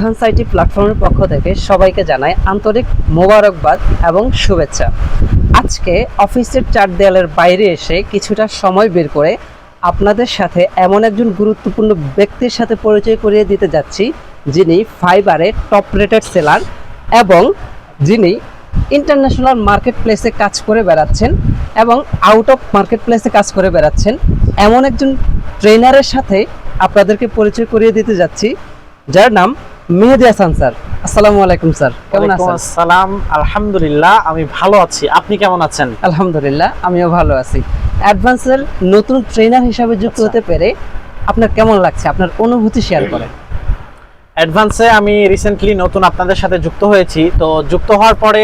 Advance IT প্ল্যাটফর্মের পক্ষ থেকে সবাইকে জানাই আন্তরিক মোবারকবাদ এবং শুভেচ্ছা। আজকে অফিসের চার দেয়ালের বাইরে এসে কিছুটা সময় বের করে আপনাদের সাথে এমন একজন গুরুত্বপূর্ণ ব্যক্তির সাথে পরিচয় করিয়ে দিতে যাচ্ছি, যিনি ফাইবারে টপ রেটেড সেলার এবং যিনি ইন্টারন্যাশনাল মার্কেট প্লেসে কাজ করে বেড়াচ্ছেন এবং আউট অফ মার্কেট প্লেসে কাজ করে বেড়াচ্ছেন। এমন একজন ট্রেনারের সাথে আপনাদেরকে পরিচয় করিয়ে দিতে যাচ্ছি, যার নাম মেহেদী হাসান স্যার। আসসালামু আলাইকুম স্যার, কেমন আছেন? আসসালাম, আলহামদুলিল্লাহ আমি ভালো আছি। আপনি কেমন আছেন? আলহামদুলিল্লাহ আমিও ভালো আছি। অ্যাডভান্সের নতুন ট্রেনার হিসাবে যুক্ত হতে পেরে আপনার কেমন লাগছে? আপনার অনুভূতি শেয়ার করেন। অ্যাডভান্সে আমি রিসেন্টলি নতুন আপনাদের সাথে যুক্ত হয়েছি। তো যুক্ত হওয়ার পরে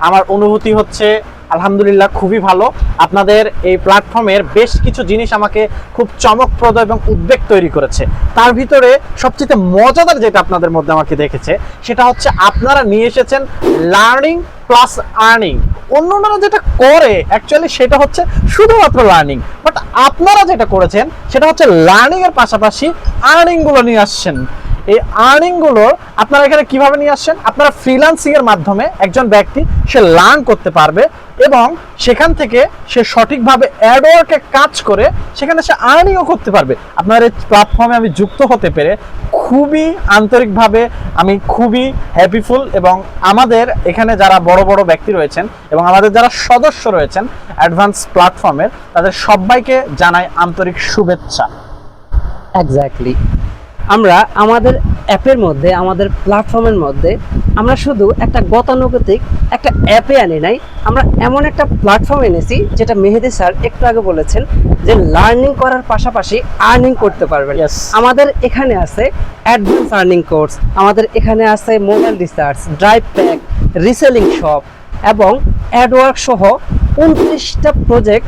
আমার অনুভূতি হচ্ছে আলহামদুলিল্লাহ খুবই ভালো। আপনাদের এই প্ল্যাটফর্মের বেশ কিছু জিনিস আমাকে খুব চমকপ্রদ এবং উদ্বেগ তৈরি করেছে। তার ভিতরে সবচেয়ে মজাদার যেটা আপনাদের মধ্যে আমাকে দেখেছে সেটা হচ্ছে আপনারা নিয়ে এসেছেন লার্নিং প্লাস আর্নিং। অন্যরা যেটা করে অ্যাকচুয়ালি সেটা হচ্ছে শুধুমাত্র লার্নিং, বাট আপনারা যেটা করেছেন সেটা হচ্ছে লার্নিং এর পাশাপাশি আর্নিং গুলো নিয়ে আসছেন। এই আর্নিং গুলো আপনারা এখানে কিভাবে নিয়ে আসছেন? আপনারা ফ্রিল্যান্সিং এর মাধ্যমে একজন ব্যক্তি সে লার্ন করতে পারবে এবং সেখান থেকে সে সঠিকভাবে অ্যাডওয়ার্কে কাজ করে সেখানে সে আর্নিংও করতে পারবে। আপনার এই প্ল্যাটফর্মে আমি যুক্ত হতে পেরে খুবই আন্তরিকভাবে আমি খুবই হ্যাপিফুল, এবং আমাদের এখানে যারা বড় বড় ব্যক্তি রয়েছেন এবং আমাদের যারা সদস্য রয়েছেন অ্যাডভান্স প্ল্যাটফর্মের, তাদের সবাইকে জানাই আন্তরিক শুভেচ্ছা। এক্স্যাক্টলি, আমরা আমাদের অ্যাপের মধ্যে, আমাদের প্ল্যাটফর্মের মধ্যে আমরা শুধু একটা গতানুগতিক একটা অ্যাপে আনি নাই, আমরা এমন একটা প্ল্যাটফর্ম এনেছি যেটা মেহেদী স্যার একটু আগে বলেছেন যে লার্নিং করার পাশাপাশি আর্নিং করতে পারবেন। Yes. আমাদের এখানে আছে অ্যাডভান্স আর্নিং কোর্স, আমাদের এখানে আছে mobile research, drive pack, reselling shop এবং অ্যাডওয়ার্ক সহ 29টা প্রজেক্ট